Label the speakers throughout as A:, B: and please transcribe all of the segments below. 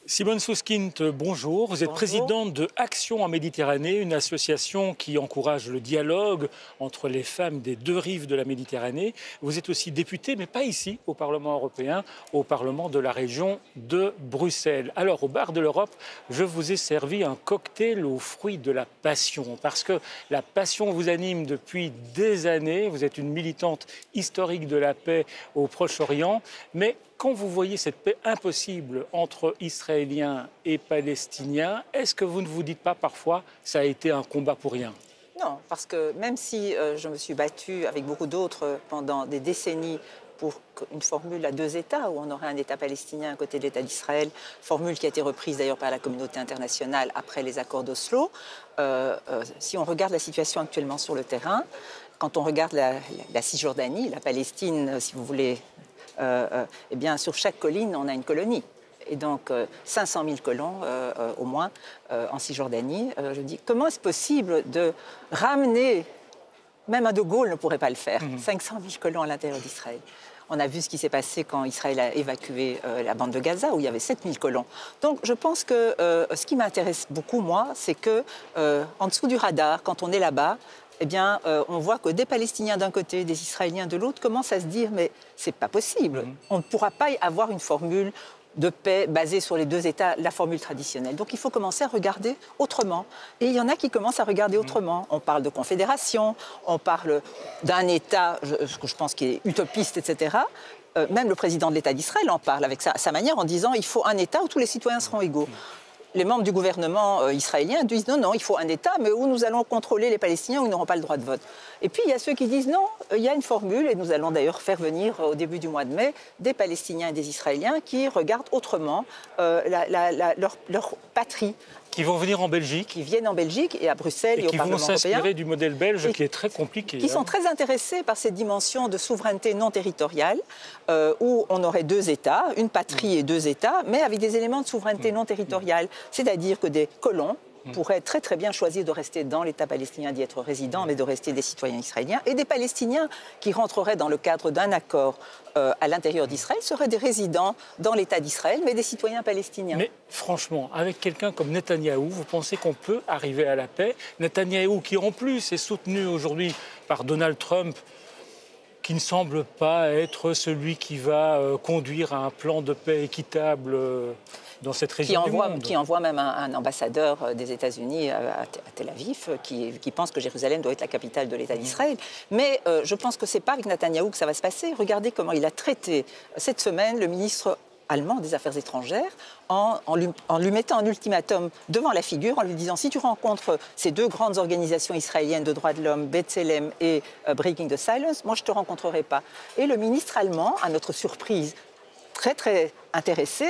A: Simone Susskind, bonjour. Vous êtes présidente de Action en Méditerranée, une association qui encourage le dialogue entre les femmes des deux rives de la Méditerranée. Vous êtes aussi députée, mais pas ici, au Parlement européen, au Parlement de la région de Bruxelles. Alors, au bar de l'Europe, je vous ai servi un cocktail aux fruits de la passion, parce que la passion vous anime depuis des années. Vous êtes une militante historique de la paix au Proche-Orient, mais quand vous voyez cette paix impossible entre Israéliens et Palestiniens, est-ce que vous ne vous dites pas parfois que ça a été un combat pour rien?
B: Non, parce que même si je me suis battue avec beaucoup d'autres pendant des décennies pour une formule à deux États, où on aurait un État palestinien à côté de l'État d'Israël, formule qui a été reprise d'ailleurs par la communauté internationale après les accords d'Oslo, si on regarde la situation actuellement sur le terrain, quand on regarde la Cisjordanie, la Palestine, si vous voulez, eh bien, sur chaque colline, on a une colonie. Et donc, 500 000 colons, au moins, en Cisjordanie. Je dis, comment est-ce possible de ramener, même un De Gaulle ne pourrait pas le faire, 500 000 colons à l'intérieur d'Israël. On a vu ce qui s'est passé quand Israël a évacué la bande de Gaza, où il y avait 7 000 colons. Donc, je pense que ce qui m'intéresse beaucoup, moi, c'est que en dessous du radar, quand on est là-bas, eh bien, on voit que des Palestiniens d'un côté, des Israéliens de l'autre, commencent à se dire « mais c'est pas possible, on ne pourra pas avoir une formule de paix basée sur les deux États, la formule traditionnelle. Donc il faut commencer à regarder autrement. Et il y en a qui commencent à regarder autrement. On parle de confédération, on parle d'un État, ce que je pense qui est utopiste, etc. Même le président de l'État d'Israël en parle avec sa manière en disant « il faut un État où tous les citoyens seront égaux ». Les membres du gouvernement israélien disent non, non, il faut un État, mais où nous allons contrôler les Palestiniens, où ils n'auront pas le droit de vote. Et puis il y a ceux qui disent non, il y a une formule, et nous allons d'ailleurs faire venir au début du mois de mai des Palestiniens et des Israéliens qui regardent autrement leur patrie.
A: Qui vont venir en Belgique.
B: Qui viennent en Belgique et à Bruxelles et au Parlement européen.
A: Qui vont s'inspirer du modèle belge qui est très compliqué.
B: Qui sont très intéressés par cette dimension de souveraineté non territoriale où on aurait deux États, une patrie et deux États, mais avec des éléments de souveraineté non territoriale. C'est-à-dire que des colons pourraient très très bien choisir de rester dans l'État palestinien, d'y être résidents, mais de rester des citoyens israéliens. Et des Palestiniens qui rentreraient dans le cadre d'un accord à l'intérieur d'Israël seraient des résidents dans l'État d'Israël, mais des citoyens palestiniens.
A: Mais franchement, avec quelqu'un comme Netanyahou, vous pensez qu'on peut arriver à la paix? Netanyahou qui en plus est soutenu aujourd'hui par Donald Trump, qui ne semble pas être celui qui va conduire à un plan de paix équitable dans cette région du monde.
B: Qui envoie même un ambassadeur des États-Unis à Tel Aviv, qui pense que Jérusalem doit être la capitale de l'État d'Israël. Mais je pense que ce n'est pas avec Netanyahou que ça va se passer. Regardez comment il a traité cette semaine le ministre allemand des Affaires étrangères en lui mettant un ultimatum devant la figure, en lui disant « si tu rencontres ces deux grandes organisations israéliennes de droits de l'homme, B'Tselem et Breaking the Silence, moi je ne te rencontrerai pas ». Et le ministre allemand, à notre surprise, très très intéressé,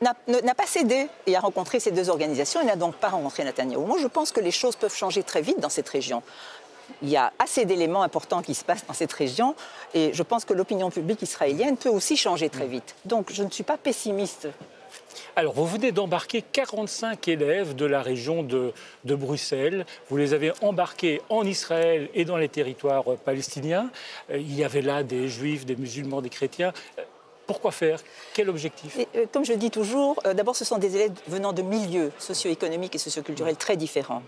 B: n'a pas cédé et a rencontré ces deux organisations et n'a donc pas rencontré Netanyahou. Moi je pense que les choses peuvent changer très vite dans cette région. Il y a assez d'éléments importants qui se passent dans cette région et je pense que l'opinion publique israélienne peut aussi changer très vite. Donc je ne suis pas pessimiste.
A: Alors, vous venez d'embarquer 45 élèves de la région de Bruxelles. Vous les avez embarqués en Israël et dans les territoires palestiniens. Il y avait là des juifs, des musulmans, des chrétiens. Pourquoi faire? Quel objectif?
B: Comme je dis toujours, d'abord ce sont des élèves venant de milieux socio-économiques et socio-culturels très différents.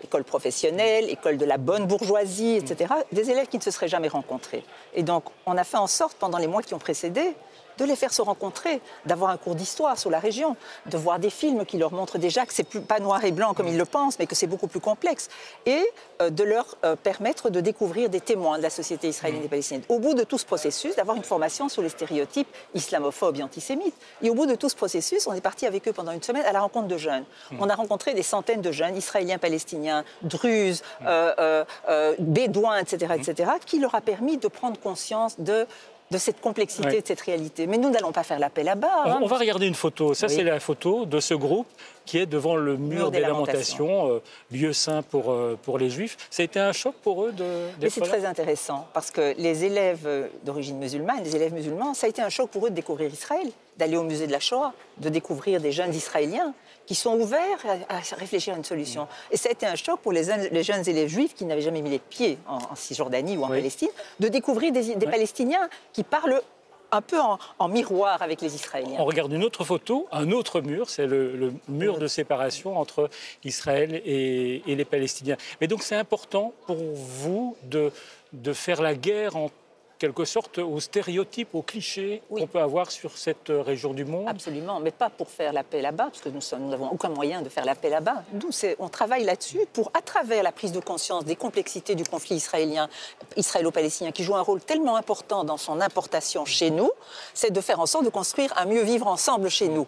B: École professionnelle, école de la bonne bourgeoisie, etc. Des élèves qui ne se seraient jamais rencontrés. Et donc, on a fait en sorte, pendant les mois qui ont précédé, de les faire se rencontrer, d'avoir un cours d'histoire sur la région, de voir des films qui leur montrent déjà que ce n'est pas noir et blanc comme ils le pensent, mais que c'est beaucoup plus complexe, et de leur permettre de découvrir des témoins de la société israélienne et palestinienne. Au bout de tout ce processus, d'avoir une formation sur les stéréotypes islamophobes et antisémites. Et au bout de tout ce processus, on est parti avec eux pendant une semaine à la rencontre de jeunes. On a rencontré des centaines de jeunes, israéliens, palestiniens, druzes, bédouins, etc., qui leur a permis de prendre conscience de cette complexité, de cette réalité. Mais nous n'allons pas faire l'appel là-bas.
A: On va regarder une photo. Ça, c'est la photo de ce groupe qui est devant le mur des lamentations, lieu saint pour les Juifs. Ça a été un choc pour eux
B: Mais c'est très intéressant, parce que les élèves d'origine musulmane, les élèves musulmans, ça a été un choc pour eux de découvrir Israël, d'aller au musée de la Shoah, de découvrir des jeunes Israéliens qui sont ouverts à réfléchir à une solution. Et ça a été un choc pour les jeunes élèves juifs qui n'avaient jamais mis les pieds en Cisjordanie ou en Palestine, de découvrir des Palestiniens qui parlent un peu en miroir avec les Israéliens.
A: On regarde une autre photo, un autre mur, c'est le mur de séparation entre Israël et les Palestiniens. Mais donc c'est important pour vous de faire la guerre en quelque sorte aux stéréotypes, aux clichés qu'on peut avoir sur cette région du monde?
B: Absolument, mais pas pour faire la paix là-bas, parce que nous n'avons aucun moyen de faire la paix là-bas. Nous, on travaille là-dessus pour, à travers la prise de conscience des complexités du conflit israélo-palestinien, qui joue un rôle tellement important dans son importation chez nous, c'est de faire en sorte de construire un mieux vivre ensemble chez nous.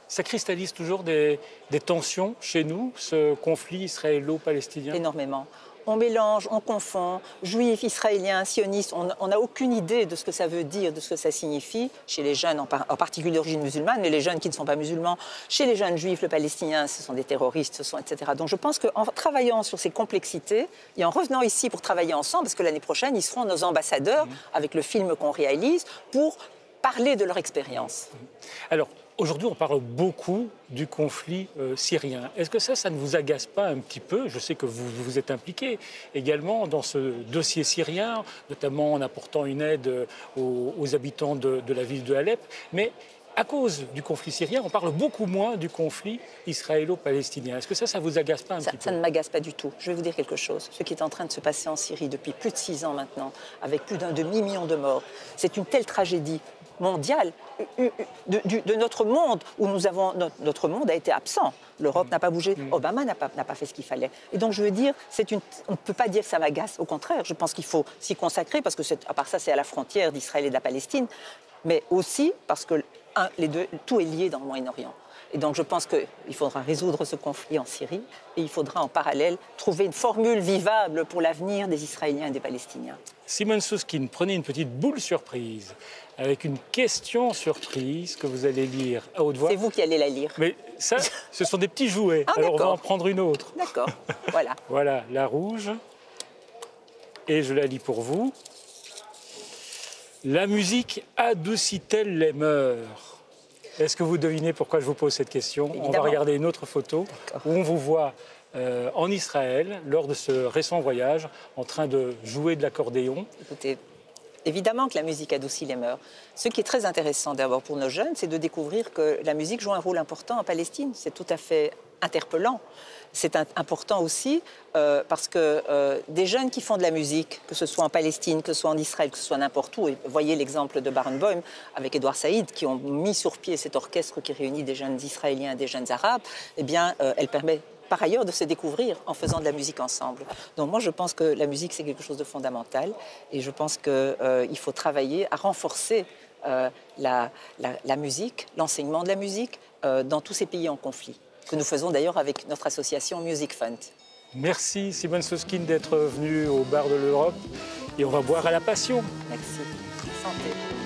A: Ça cristallise toujours des tensions chez nous, ce conflit israélo-palestinien?
B: Énormément. On mélange, on confond, juifs, israéliens, sionistes, on n'a aucune idée de ce que ça veut dire, de ce que ça signifie, chez les jeunes, en particulier d'origine musulmane, mais les jeunes qui ne sont pas musulmans, chez les jeunes juifs, le palestinien, ce sont des terroristes, etc. Donc je pense qu'en travaillant sur ces complexités, et en revenant ici pour travailler ensemble, parce que l'année prochaine, ils seront nos ambassadeurs, avec le film qu'on réalise, pour parler de leur expérience.
A: Alors, aujourd'hui, on parle beaucoup du conflit syrien. Est-ce que ça ne vous agace pas un petit peu? Je sais que vous êtes impliqué également dans ce dossier syrien, notamment en apportant une aide aux habitants de la ville de Alep. Mais à cause du conflit syrien, on parle beaucoup moins du conflit israélo-palestinien. Est-ce que ça vous agace pas un petit peu?
B: Ça ne m'agace pas du tout. Je vais vous dire quelque chose. Ce qui est en train de se passer en Syrie depuis plus de 6 ans maintenant, avec plus d'un demi-million de morts, c'est une telle tragédie mondiale de notre monde, où notre monde a été absent. L'Europe n'a pas bougé, Obama n'a pas fait ce qu'il fallait. Et donc je veux dire, on ne peut pas dire que ça m'agace, au contraire, je pense qu'il faut s'y consacrer, parce que à part ça, c'est à la frontière d'Israël et de la Palestine, mais aussi parce que tout est lié dans le Moyen-Orient. Et donc je pense qu'il faudra résoudre ce conflit en Syrie, et il faudra en parallèle trouver une formule vivable pour l'avenir des Israéliens et des Palestiniens.
A: Simone Soskine, prenez une petite boule surprise, avec une question surprise que vous allez lire à haute voix.
B: C'est vous qui allez la lire.
A: Mais ça, ce sont des petits jouets, alors on va en prendre une autre.
B: D'accord, voilà.
A: Voilà, la rouge, et je la lis pour vous. La musique adoucit-elle les mœurs? Est-ce que vous devinez pourquoi je vous pose cette question?
B: Évidemment.
A: On va regarder une autre photo où on vous voit en Israël, lors de ce récent voyage, en train de jouer de l'accordéon.
B: Écoutez, évidemment que la musique adoucit les mœurs. Ce qui est très intéressant d'abord pour nos jeunes, c'est de découvrir que la musique joue un rôle important en Palestine. C'est tout à fait interpellant. C'est important aussi parce que des jeunes qui font de la musique, que ce soit en Palestine, que ce soit en Israël, que ce soit n'importe où, et voyez l'exemple de Barenboim avec Edouard Saïd, qui ont mis sur pied cet orchestre qui réunit des jeunes Israéliens et des jeunes Arabes, eh bien, elle permet par ailleurs de se découvrir en faisant de la musique ensemble. Donc moi, je pense que la musique, c'est quelque chose de fondamental, et je pense qu'il faut travailler à renforcer la musique, l'enseignement de la musique dans tous ces pays en conflit, que nous faisons d'ailleurs avec notre association Music Fund.
A: Merci Simone Soskine d'être venue au bar de l'Europe, et on va boire à la passion.
B: Merci. Santé.